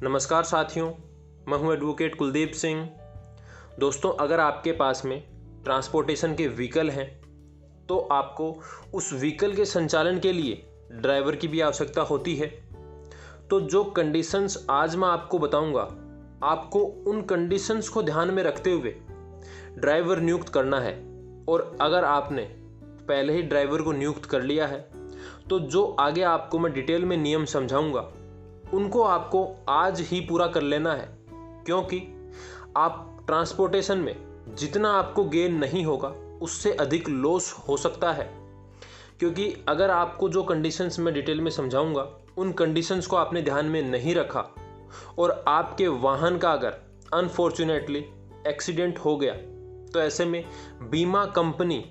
नमस्कार साथियों, मैं हूं एडवोकेट कुलदीप सिंह। दोस्तों, अगर आपके पास में ट्रांसपोर्टेशन के व्हीकल हैं तो आपको उस व्हीकल के संचालन के लिए ड्राइवर की भी आवश्यकता होती है। तो जो कंडीशंस आज मैं आपको बताऊंगा, आपको उन कंडीशंस को ध्यान में रखते हुए ड्राइवर नियुक्त करना है। और अगर आपने पहले ही ड्राइवर को नियुक्त कर लिया है तो जो आगे आपको मैं डिटेल में नियम समझाऊंगा उनको आपको आज ही पूरा कर लेना है, क्योंकि आप ट्रांसपोर्टेशन में जितना आपको गेन नहीं होगा उससे अधिक लॉस हो सकता है। क्योंकि अगर आपको जो कंडीशंस मैं डिटेल में समझाऊंगा उन कंडीशंस को आपने ध्यान में नहीं रखा और आपके वाहन का अगर अनफॉर्चुनेटली एक्सीडेंट हो गया तो ऐसे में बीमा कंपनी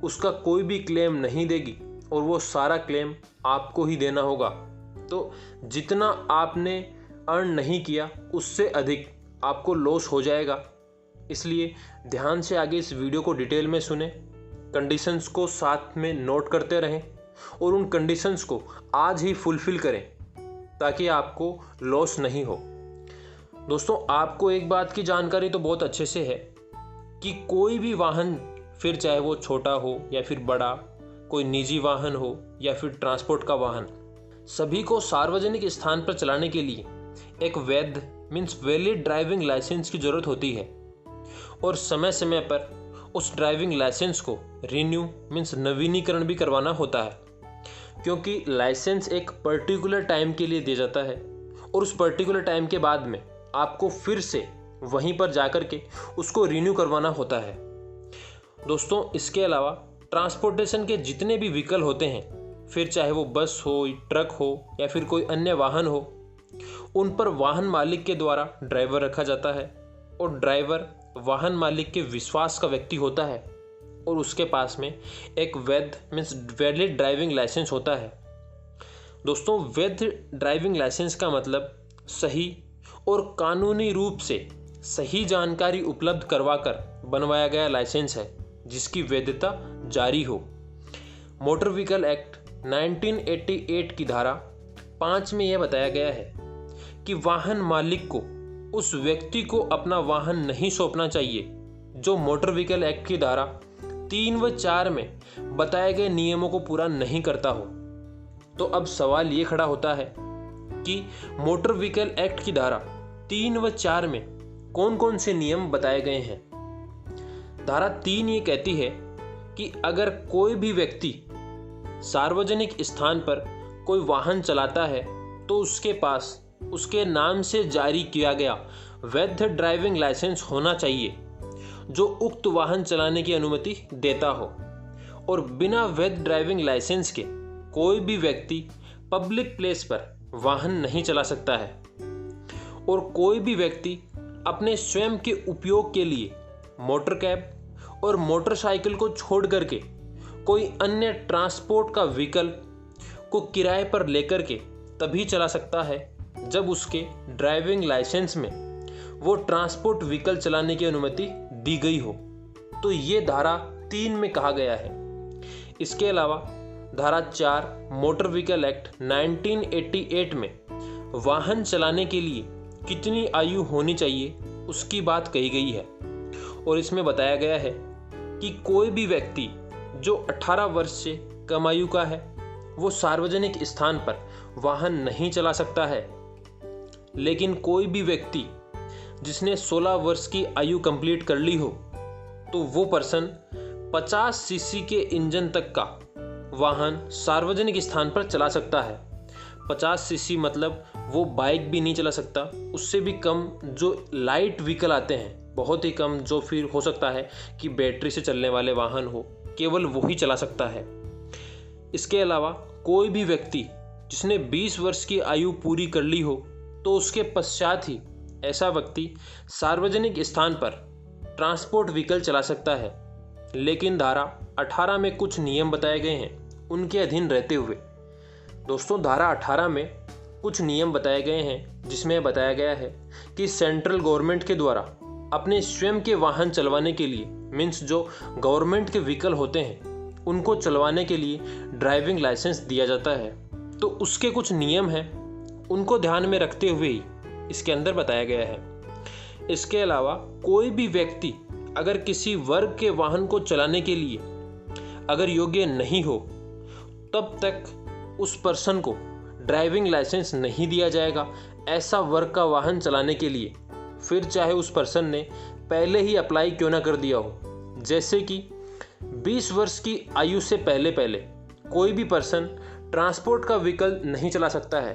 उसका कोई भी क्लेम नहीं देगी और वो सारा क्लेम आपको ही देना होगा। तो जितना आपने अर्न नहीं किया उससे अधिक आपको लॉस हो जाएगा। इसलिए ध्यान से आगे इस वीडियो को डिटेल में सुने, कंडीशंस को साथ में नोट करते रहें और उन कंडीशंस को आज ही फुलफिल करें ताकि आपको लॉस नहीं हो। दोस्तों, आपको एक बात की जानकारी तो बहुत अच्छे से है कि कोई भी वाहन, फिर चाहे वो छोटा हो या फिर बड़ा, कोई निजी वाहन हो या फिर ट्रांसपोर्ट का वाहन, सभी को सार्वजनिक स्थान पर चलाने के लिए एक वैध मीन्स वैलिड ड्राइविंग लाइसेंस की ज़रूरत होती है। और समय समय पर उस ड्राइविंग लाइसेंस को रिन्यू मीन्स नवीनीकरण भी करवाना होता है, क्योंकि लाइसेंस एक पर्टिकुलर टाइम के लिए दिया जाता है और उस पर्टिकुलर टाइम के बाद में आपको फिर से वहीं पर जाकर के उसको रिन्यू करवाना होता है। दोस्तों, इसके अलावा ट्रांसपोर्टेशन के जितने भी व्हीकल होते हैं, फिर चाहे वो बस हो, ट्रक हो या फिर कोई अन्य वाहन हो, उन पर वाहन मालिक के द्वारा ड्राइवर रखा जाता है और ड्राइवर वाहन मालिक के विश्वास का व्यक्ति होता है और उसके पास में एक वैध मीन्स वैलिड ड्राइविंग लाइसेंस होता है। दोस्तों, वैध ड्राइविंग लाइसेंस का मतलब सही और कानूनी रूप से सही जानकारी उपलब्ध करवाकर बनवाया गया लाइसेंस है जिसकी वैधता जारी हो। मोटर व्हीकल एक्ट 1988 की धारा 5 में यह बताया गया है कि वाहन मालिक को उस व्यक्ति को अपना वाहन नहीं सौंपना चाहिए जो मोटर व्हीकल एक्ट की धारा 3 व 4 में बताए गए नियमों को पूरा नहीं करता हो। तो अब सवाल ये खड़ा होता है कि मोटर व्हीकल एक्ट की धारा 3 व 4 में कौन कौन से नियम बताए गए हैं। धारा 3 ये कहती है कि अगर कोई भी व्यक्ति सार्वजनिक स्थान पर कोई वाहन चलाता है तो उसके पास उसके नाम से जारी किया गया वैध ड्राइविंग लाइसेंस होना चाहिए जो उक्त वाहन चलाने की अनुमति देता हो। और बिना वैध ड्राइविंग लाइसेंस के कोई भी व्यक्ति पब्लिक प्लेस पर वाहन नहीं चला सकता है। और कोई भी व्यक्ति अपने स्वयं के उपयोग के लिए मोटर कैब और मोटरसाइकिल को छोड़ करके कोई अन्य ट्रांसपोर्ट का व्हीकल को किराए पर लेकर के तभी चला सकता है जब उसके ड्राइविंग लाइसेंस में वो ट्रांसपोर्ट व्हीकल चलाने की अनुमति दी गई हो। तो ये धारा 3 में कहा गया है। इसके अलावा धारा 4 मोटर व्हीकल एक्ट 1988 में वाहन चलाने के लिए कितनी आयु होनी चाहिए उसकी बात कही गई है और इसमें बताया गया है कि कोई भी व्यक्ति जो 18 वर्ष से कम आयु का है वो सार्वजनिक स्थान पर वाहन नहीं चला सकता है। लेकिन कोई भी व्यक्ति जिसने 16 वर्ष की आयु कंप्लीट कर ली हो तो वो पर्सन 50 सीसी के इंजन तक का वाहन सार्वजनिक स्थान पर चला सकता है। 50 सीसी मतलब वो बाइक भी नहीं चला सकता, उससे भी कम जो लाइट व्हीकल आते हैं, बहुत ही कम, जो फिर हो सकता है कि बैटरी से चलने वाले वाहन हो, केवल वो ही चला सकता है। इसके अलावा कोई भी व्यक्ति जिसने 20 वर्ष की आयु पूरी कर ली हो तो उसके पश्चात ही ऐसा व्यक्ति सार्वजनिक स्थान पर ट्रांसपोर्ट व्हीकल चला सकता है। लेकिन धारा 18 में कुछ नियम बताए गए हैं उनके अधीन रहते हुए। दोस्तों, धारा 18 में कुछ नियम बताए गए हैं जिसमें बताया गया है कि सेंट्रल गवर्नमेंट के द्वारा अपने स्वयं के वाहन चलवाने के लिए मीन्स जो गवर्नमेंट के व्हीकल होते हैं उनको चलवाने के लिए ड्राइविंग लाइसेंस दिया जाता है। तो उसके कुछ नियम हैं, उनको ध्यान में रखते हुए ही इसके अंदर बताया गया है। इसके अलावा कोई भी व्यक्ति अगर किसी वर्ग के वाहन को चलाने के लिए अगर योग्य नहीं हो, तब तक उस पर्सन को ड्राइविंग लाइसेंस नहीं दिया जाएगा ऐसा वर्ग का वाहन चलाने के लिए, फिर चाहे उस पर्सन ने पहले ही अप्लाई क्यों ना कर दिया हो। जैसे कि 20 वर्ष की आयु से पहले कोई भी पर्सन ट्रांसपोर्ट का व्हीकल नहीं चला सकता है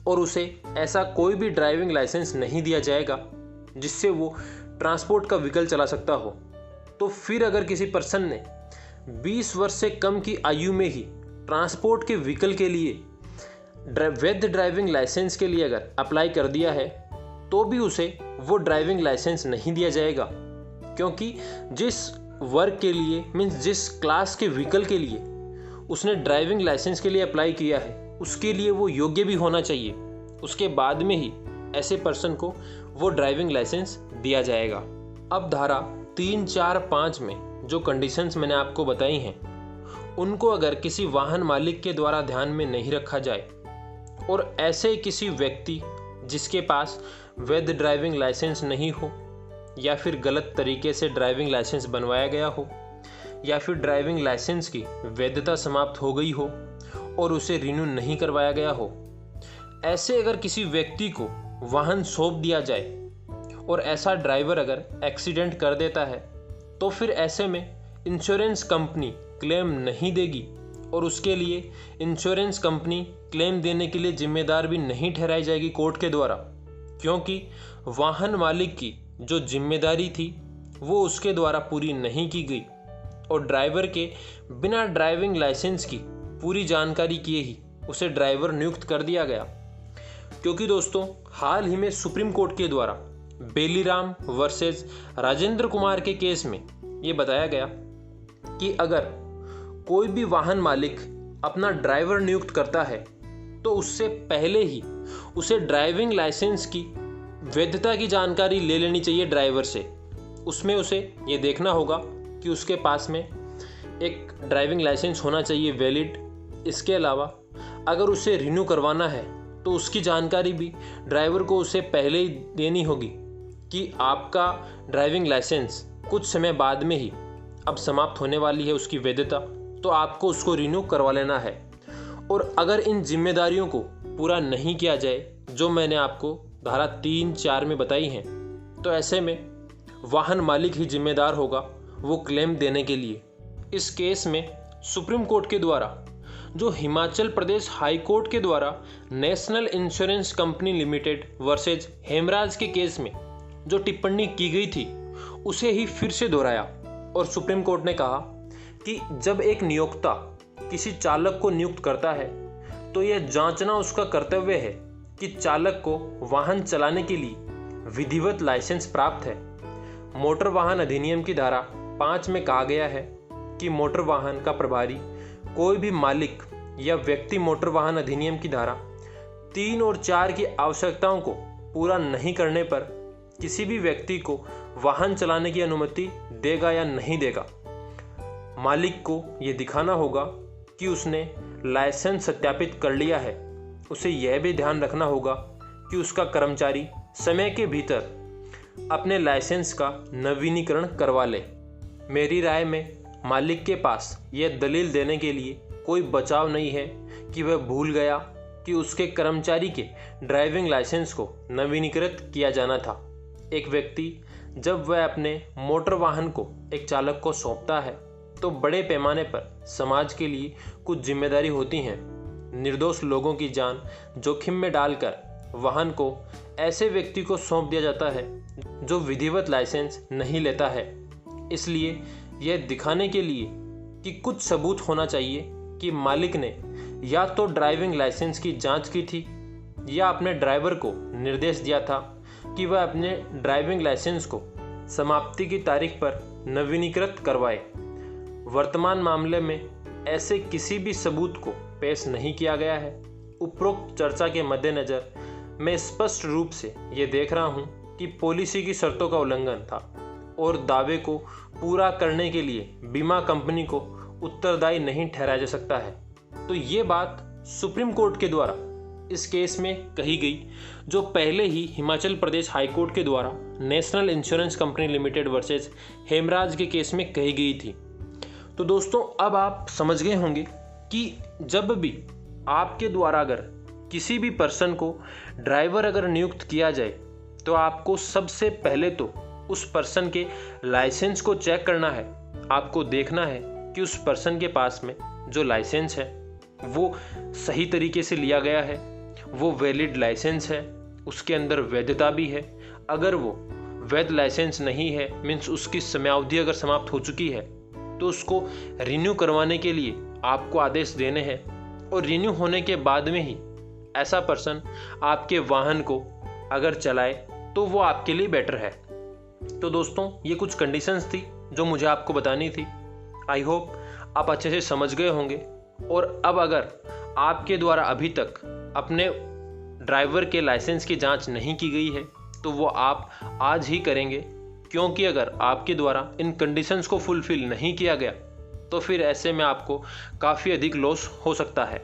और उसे ऐसा कोई भी ड्राइविंग लाइसेंस नहीं दिया जाएगा जिससे वो ट्रांसपोर्ट का व्हीकल चला सकता हो। तो फिर अगर किसी पर्सन ने 20 वर्ष से कम की आयु में ही ट्रांसपोर्ट के व्हीकल के लिए वैध ड्राइविंग लाइसेंस के लिए अगर अप्लाई कर दिया है, तो भी उसे वो ड्राइविंग लाइसेंस नहीं दिया जाएगा, क्योंकि जिस वर्ग के लिए मीन्स जिस क्लास के व्हीकल के लिए उसने ड्राइविंग लाइसेंस के लिए अप्लाई किया है उसके लिए वो योग्य भी होना चाहिए। उसके बाद में ही ऐसे पर्सन को वो ड्राइविंग लाइसेंस दिया जाएगा। अब धारा 3, 4, 5 में जो कंडीशंस मैंने आपको बताई हैं उनको अगर किसी वाहन मालिक के द्वारा ध्यान में नहीं रखा जाए और ऐसे किसी व्यक्ति जिसके पास वैध ड्राइविंग लाइसेंस नहीं हो या फिर गलत तरीके से ड्राइविंग लाइसेंस बनवाया गया हो या फिर ड्राइविंग लाइसेंस की वैधता समाप्त हो गई हो और उसे रिन्यू नहीं करवाया गया हो, ऐसे अगर किसी व्यक्ति को वाहन सौंप दिया जाए और ऐसा ड्राइवर अगर एक्सीडेंट कर देता है, तो फिर ऐसे में इंश्योरेंस कंपनी क्लेम नहीं देगी और उसके लिए इंश्योरेंस कंपनी क्लेम देने के लिए जिम्मेदार भी नहीं ठहराई जाएगी कोर्ट के द्वारा, क्योंकि वाहन मालिक की जो जिम्मेदारी थी वो उसके द्वारा पूरी नहीं की गई और ड्राइवर के बिना ड्राइविंग लाइसेंस की पूरी जानकारी किए ही उसे ड्राइवर नियुक्त कर दिया गया। क्योंकि दोस्तों हाल ही में सुप्रीम कोर्ट के द्वारा बेलीराम वर्सेस राजेंद्र कुमार के केस में ये बताया गया कि अगर कोई भी वाहन मालिक अपना ड्राइवर नियुक्त करता है तो उससे पहले ही उसे ड्राइविंग लाइसेंस की वैधता की जानकारी ले लेनी चाहिए ड्राइवर से। उसमें उसे ये देखना होगा कि उसके पास में एक ड्राइविंग लाइसेंस होना चाहिए वैलिड। इसके अलावा अगर उसे रिन्यू करवाना है तो उसकी जानकारी भी ड्राइवर को उसे पहले ही देनी होगी कि आपका ड्राइविंग लाइसेंस कुछ समय बाद में ही अब समाप्त होने वाली है उसकी वैधता, तो आपको उसको रिन्यू करवा लेना है। और अगर इन जिम्मेदारियों को पूरा नहीं किया जाए जो मैंने आपको धारा 3, 4 में बताई हैं, तो ऐसे में वाहन मालिक ही जिम्मेदार होगा वो क्लेम देने के लिए। इस केस में सुप्रीम कोर्ट के द्वारा जो हिमाचल प्रदेश हाई कोर्ट के द्वारा national insurance company limited versus Hemraj के केस में जो टिप्पणी की गई थी उसे ही फिर से दोहराया और सुप्रीम कोर्ट ने कहा कि जब एक नियोक्ता किसी चालक को नियुक्त करता है तो यह जांचना उसका कर्तव्य है कि चालक को वाहन चलाने के लिए विधिवत लाइसेंस प्राप्त है। मोटर वाहन अधिनियम की धारा 5 में कहा गया है कि मोटर वाहन का प्रभारी कोई भी मालिक या व्यक्ति मोटर वाहन अधिनियम की धारा 3 और 4 की आवश्यकताओं को पूरा नहीं करने पर किसी भी व्यक्ति को वाहन चलाने की अनुमति देगा या नहीं देगा। मालिक को ये दिखाना होगा कि उसने लाइसेंस सत्यापित कर लिया है। उसे यह भी ध्यान रखना होगा कि उसका कर्मचारी समय के भीतर अपने लाइसेंस का नवीनीकरण करवा ले। मेरी राय में मालिक के पास यह दलील देने के लिए कोई बचाव नहीं है कि वह भूल गया कि उसके कर्मचारी के ड्राइविंग लाइसेंस को नवीनीकृत किया जाना था। एक व्यक्ति जब वह अपने मोटर वाहन को एक चालक को सौंपता है तो बड़े पैमाने पर समाज के लिए कुछ जिम्मेदारी होती हैं। निर्दोष लोगों की जान जोखिम में डालकर वाहन को ऐसे व्यक्ति को सौंप दिया जाता है जो विधिवत लाइसेंस नहीं लेता है। इसलिए यह दिखाने के लिए कि कुछ सबूत होना चाहिए कि मालिक ने या तो ड्राइविंग लाइसेंस की जांच की थी या अपने ड्राइवर को निर्देश दिया था कि वह अपने ड्राइविंग लाइसेंस को समाप्ति की तारीख पर नवीनीकृत करवाए। वर्तमान मामले में ऐसे किसी भी सबूत को पेश नहीं किया गया है। उपरोक्त चर्चा के मद्देनज़र मैं स्पष्ट रूप से ये देख रहा हूँ कि पॉलिसी की शर्तों का उल्लंघन था और दावे को पूरा करने के लिए बीमा कंपनी को उत्तरदायी नहीं ठहराया जा सकता है। तो ये बात सुप्रीम कोर्ट के द्वारा इस केस में कही गई, जो पहले ही हिमाचल प्रदेश हाईकोर्ट के द्वारा national insurance company limited versus Hemraj के केस में कही गई थी। तो दोस्तों अब आप समझ गए होंगे कि जब भी आपके द्वारा अगर किसी भी पर्सन को ड्राइवर अगर नियुक्त किया जाए तो आपको सबसे पहले तो उस पर्सन के लाइसेंस को चेक करना है। आपको देखना है कि उस पर्सन के पास में जो लाइसेंस है वो सही तरीके से लिया गया है, वो वैलिड लाइसेंस है, उसके अंदर वैधता भी है। अगर वो वैध लाइसेंस नहीं है, मीन्स उसकी समयावधि अगर समाप्त हो चुकी है, तो उसको रिन्यू करवाने के लिए आपको आदेश देने हैं और रिन्यू होने के बाद में ही ऐसा पर्सन आपके वाहन को अगर चलाए तो वो आपके लिए बेटर है। तो दोस्तों ये कुछ कंडीशंस थी जो मुझे आपको बतानी थी। आई होप आप अच्छे से समझ गए होंगे। और अब अगर आपके द्वारा अभी तक अपने ड्राइवर के लाइसेंस की जांच नहीं की गई है तो वो आप आज ही करेंगे, क्योंकि अगर आपके द्वारा इन कंडीशंस को फुलफिल नहीं किया गया तो फिर ऐसे में आपको काफ़ी अधिक लॉस हो सकता है।